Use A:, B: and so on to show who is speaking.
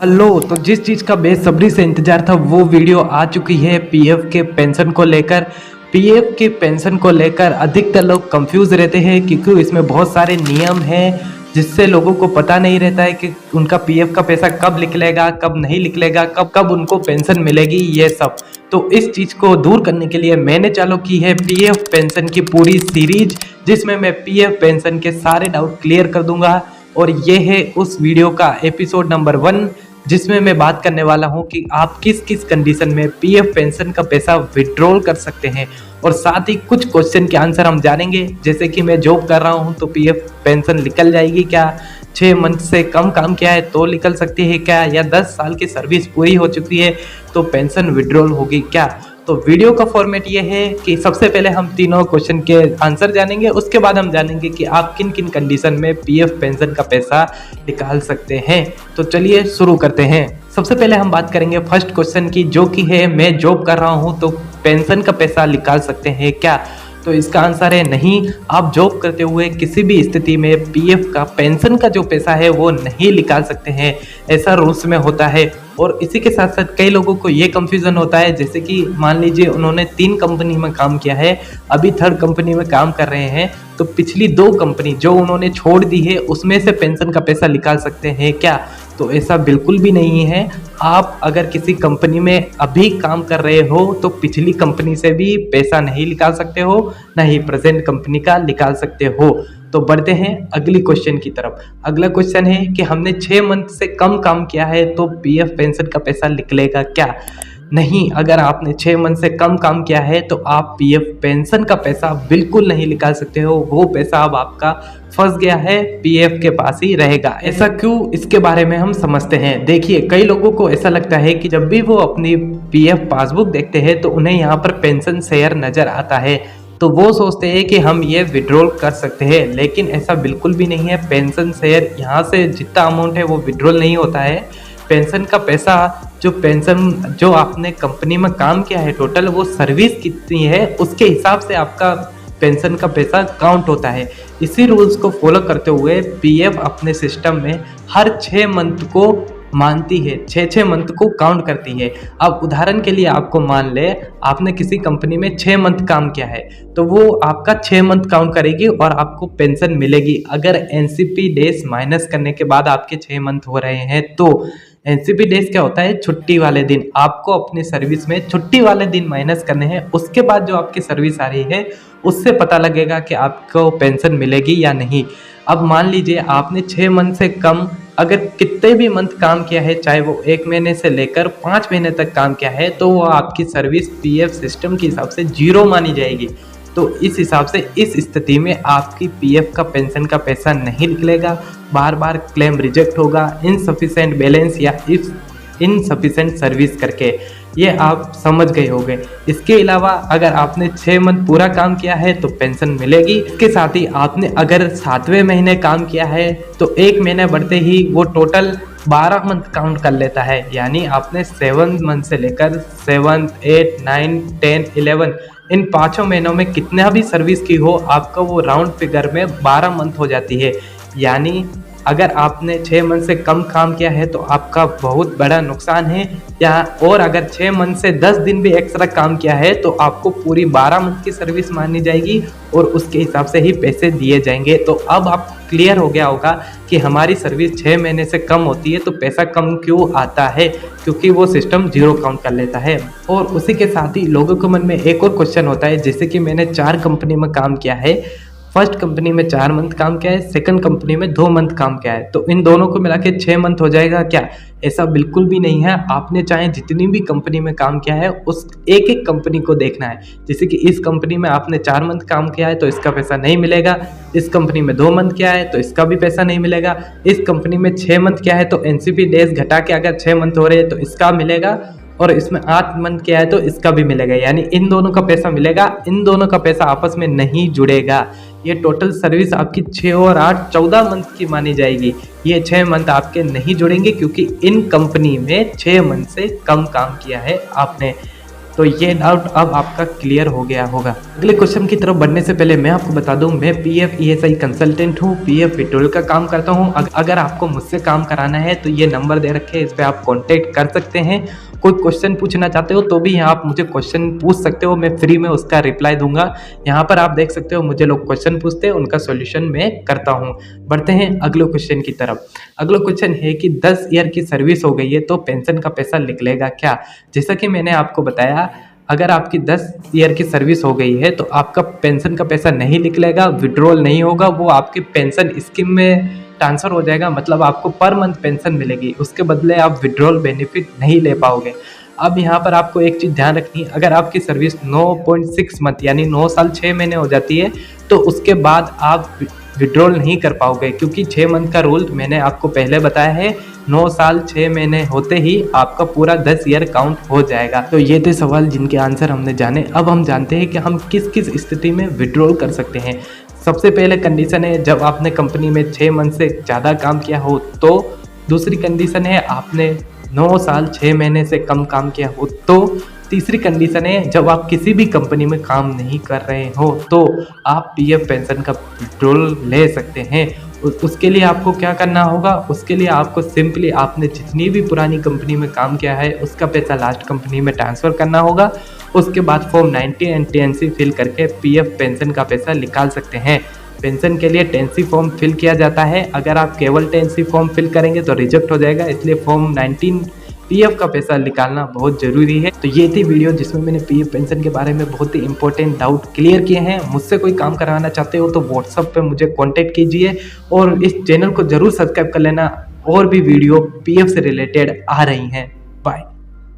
A: Hello. तो जिस चीज़ का बेसब्री से इंतजार था वो वीडियो आ चुकी है पीएफ के पेंशन को लेकर। पीएफ के पेंशन को लेकर अधिकतर लोग कंफ्यूज रहते हैं क्योंकि इसमें बहुत सारे नियम हैं जिससे लोगों को पता नहीं रहता है कि उनका पीएफ का पैसा कब निकलेगा, कब नहीं निकलेगा, कब कब उनको पेंशन मिलेगी, ये सब। तो इस चीज़ को दूर करने के लिए मैंने चालू की है पीएफ पेंशन की पूरी सीरीज, जिसमें मैं पीएफ पेंशन के सारे डाउट क्लियर कर दूंगा। और ये है उस वीडियो का एपिसोड नंबर 1, जिसमें मैं बात करने वाला हूं कि आप किस किस कंडीशन में पीएफ पेंशन का पैसा विड्रॉल कर सकते हैं। और साथ ही कुछ क्वेश्चन के आंसर हम जानेंगे, जैसे कि मैं जॉब कर रहा हूं तो पीएफ पेंशन निकल जाएगी क्या, 6 मंथ से कम काम किया है तो निकल सकती है क्या, या 10 साल की सर्विस पूरी हो चुकी है तो पेंशन विड्रॉल होगी क्या। तो वीडियो का फॉर्मेट ये है कि सबसे पहले हम तीनों क्वेश्चन के आंसर जानेंगे, उसके बाद हम जानेंगे कि आप किन किन कंडीशन में पीएफ पेंशन का पैसा निकाल सकते हैं। तो चलिए शुरू करते हैं। सबसे पहले हम बात करेंगे फर्स्ट क्वेश्चन की, जो कि है मैं जॉब कर रहा हूं तो पेंशन का पैसा निकाल सकते हैं क्या। तो इसका आंसर है नहीं। आप जॉब करते हुए किसी भी स्थिति में पीएफ का पेंशन का जो पैसा है वो नहीं निकाल सकते हैं, ऐसा रूल्स में होता है। और इसी के साथ साथ कई लोगों को ये कंफ्यूजन होता है, जैसे कि मान लीजिए उन्होंने 3 कंपनी में काम किया है, अभी 3rd कंपनी में काम कर रहे हैं, तो पिछली 2 कंपनी जो उन्होंने छोड़ दी है उसमें से पेंशन का पैसा निकाल सकते हैं क्या। तो ऐसा बिल्कुल भी नहीं है। आप अगर किसी कंपनी में अभी काम कर रहे हो तो पिछली कंपनी से भी पैसा नहीं निकाल सकते हो, ना ही प्रेजेंट कंपनी का निकाल सकते हो। तो बढ़ते हैं अगली क्वेश्चन की तरफ। अगला क्वेश्चन है कि हमने 6 मंथ से कम काम किया है तो पीएफ पेंशन का पैसा निकलेगा क्या। नहीं, अगर आपने 6 मंथ से कम काम किया है तो आप पीएफ पेंशन का पैसा बिल्कुल नहीं निकाल सकते हो। वो पैसा अब आपका फंस गया है, पीएफ के पास ही रहेगा। ऐसा क्यों, इसके बारे में हम समझते हैं। देखिए, कई लोगों को ऐसा लगता है कि जब भी वो अपनी पीएफ पासबुक देखते हैं तो उन्हें यहाँ पर पेंशन शेयर नजर आता है, तो वो सोचते हैं कि हम ये विड्रॉल कर सकते हैं, लेकिन ऐसा बिल्कुल भी नहीं है। पेंशन शेयर यहाँ से जितना अमाउंट है वो विड्रॉल नहीं होता है। पेंशन का पैसा जो आपने कंपनी में काम किया है टोटल, वो सर्विस कितनी है उसके हिसाब से आपका पेंशन का पैसा काउंट होता है। इसी रूल्स को फॉलो करते हुए पीएफ अपने सिस्टम में हर 6 मंथ को मानती है, 6 मंथ को काउंट करती है। अब उदाहरण के लिए आपको मान ले आपने किसी कंपनी में 6 मंथ काम किया है तो वो आपका 6 मंथ काउंट करेगी और आपको पेंशन मिलेगी। अगर एनसीपी डेज माइनस करने के बाद आपके 6 मंथ हो रहे हैं तो एनसीपी डेज क्या होता है, छुट्टी वाले दिन। आपको अपनी सर्विस में छुट्टी वाले दिन माइनस करने हैं, उसके बाद जो आपकी सर्विस आ रही है उससे पता लगेगा कि आपको पेंशन मिलेगी या नहीं। अब मान लीजिए आपने 6 मंथ से कम अगर कितने भी मंथ काम किया है, चाहे वो 1 महीने से लेकर 5 महीने तक काम किया है, तो वो आपकी सर्विस पीएफ सिस्टम के हिसाब से 0 मानी जाएगी। तो इस हिसाब से इस स्थिति में आपकी पीएफ का पेंशन का पैसा नहीं निकलेगा, बार बार क्लेम रिजेक्ट होगा इनसफिशिएंट बैलेंस या इनसफिशिएंट सर्विस करके। ये आप समझ गए होंगे। इसके अलावा अगर आपने 6 मंथ पूरा काम किया है तो पेंशन मिलेगी। इसके साथ ही आपने अगर 7वें महीने काम किया है तो 1 महीने बढ़ते ही वो टोटल 12 मंथ काउंट कर लेता है। यानी आपने 7 मंथ से लेकर 7, 8, 9, 10, 11 इन 5 महीनों में कितना भी सर्विस की हो, आपका वो राउंड फिगर में 12 मंथ हो जाती है। यानी अगर आपने 6 मंथ से कम काम किया है तो आपका बहुत बड़ा नुकसान है। या और अगर 6 मंथ से 10 दिन भी एक्स्ट्रा काम किया है तो आपको पूरी 12 मंथ की सर्विस मानी जाएगी और उसके हिसाब से ही पैसे दिए जाएंगे। तो अब आप क्लियर हो गया होगा कि हमारी सर्विस 6 महीने से कम होती है तो पैसा कम क्यों आता है, क्योंकि वो सिस्टम 0 काउंट कर लेता है। और उसी के साथ ही लोगों के मन में एक और क्वेश्चन होता है, जैसे कि मैंने 4 कंपनी में काम किया है। फर्स्ट कंपनी में 4 मंथ काम किया है, सेकंड कंपनी में 2 मंथ काम किया है, तो इन दोनों को मिला के 6 मंथ हो जाएगा क्या। ऐसा बिल्कुल भी नहीं है। आपने चाहे जितनी भी कंपनी में काम किया है उस एक कंपनी को देखना है। जैसे कि इस कंपनी में आपने 4 मंथ काम किया है तो इसका पैसा नहीं मिलेगा, इस कंपनी में 2 मंथ किया है तो इसका भी पैसा नहीं मिलेगा, इस कंपनी में 6 मंथ किया है तो एनसीपी डेज घटा के अगर 6 मंथ हो रहे हैं तो इसका मिलेगा, और इसमें 8 मंथ किया है तो इसका भी मिलेगा। यानी इन दोनों का पैसा मिलेगा, इन दोनों का पैसा आपस में नहीं जुड़ेगा। ये टोटल सर्विस आपकी 6 और 8 14 मंथ की मानी जाएगी। ये 6 मंथ आपके नहीं जुड़ेंगे क्योंकि इन कंपनी में 6 मंथ से कम काम किया है आपने। तो ये डाउट अब आपका क्लियर हो गया होगा। अगले क्वेश्चन की तरफ बढ़ने से पहले मैं आपको बता दूं, मैं पीएफ ईएसआई कंसल्टेंट हूं, पीएफ विड्रॉल का काम करता हूं। अगर आपको मुझसे काम कराना है तो ये नंबर दे रखे हैं, इस पर आप कॉन्टेक्ट कर सकते हैं। कोई क्वेश्चन पूछना चाहते हो तो भी यहाँ आप मुझे क्वेश्चन पूछ सकते हो, मैं फ्री में उसका रिप्लाई दूंगा। यहाँ पर आप देख सकते हो मुझे लोग क्वेश्चन पूछते हैं, उनका सॉल्यूशन मैं करता हूँ। बढ़ते हैं अगले क्वेश्चन की तरफ। अगला क्वेश्चन है कि 10 ईयर की सर्विस हो गई है तो पेंशन का पैसा निकलेगा क्या? जैसा कि मैंने आपको बताया, अगर आपकी 10 ईयर की सर्विस हो गई है तो आपका पेंशन का पैसा नहीं निकलेगा, विड्रॉल नहीं होगा, वो आपकी पेंशन स्कीम में ट्रांसफ़र हो जाएगा। मतलब आपको पर मंथ पेंशन मिलेगी, उसके बदले आप विड्रॉल बेनिफिट नहीं ले पाओगे। अब यहाँ पर आपको एक चीज़ ध्यान रखनी है, अगर आपकी सर्विस 9.6 मंथ यानी 9 साल 6 महीने हो जाती है तो उसके बाद आप विड्रॉल नहीं कर पाओगे, क्योंकि 6 मंथ का रूल मैंने आपको पहले बताया है। 9 साल 6 महीने होते ही आपका पूरा 10 ईयर काउंट हो जाएगा। तो ये थे सवाल जिनके आंसर हमने जाने। अब हम जानते हैं कि हम किस किस स्थिति में विड्रॉल कर सकते हैं। सबसे पहले कंडीशन है जब आपने कंपनी में 6 मंथ से ज़्यादा काम किया हो तो। दूसरी कंडीशन है आपने 9 साल 6 महीने से कम काम किया हो तो। तीसरी कंडीशन है जब आप किसी भी कंपनी में काम नहीं कर रहे हो तो आप पीएफ पेंशन का विड्रॉल ले सकते हैं। उसके लिए आपको क्या करना होगा? उसके लिए आपको सिंपली आपने जितनी भी पुरानी कंपनी में काम किया है उसका पैसा लास्ट कंपनी में ट्रांसफ़र करना होगा। उसके बाद फॉर्म 90 एंड टीएनसी फिल करके पीएफ पेंशन का पैसा निकाल सकते हैं। पेंशन के लिए टेंसी फॉर्म फिल किया जाता है, अगर आप केवल टेंसी फॉर्म फिल करेंगे तो रिजेक्ट हो जाएगा, इसलिए फॉर्म 19 पीएफ का पैसा निकालना बहुत ज़रूरी है। तो ये थी वीडियो जिसमें मैंने पीएफ पेंशन के बारे में बहुत ही इंपॉर्टेंट डाउट क्लियर किए हैं। मुझसे कोई काम कराना चाहते हो तो व्हाट्सएप पे मुझे कांटेक्ट कीजिए और इस चैनल को ज़रूर सब्सक्राइब कर लेना, और भी वीडियो पीएफ से रिलेटेड आ रही हैं। बाय।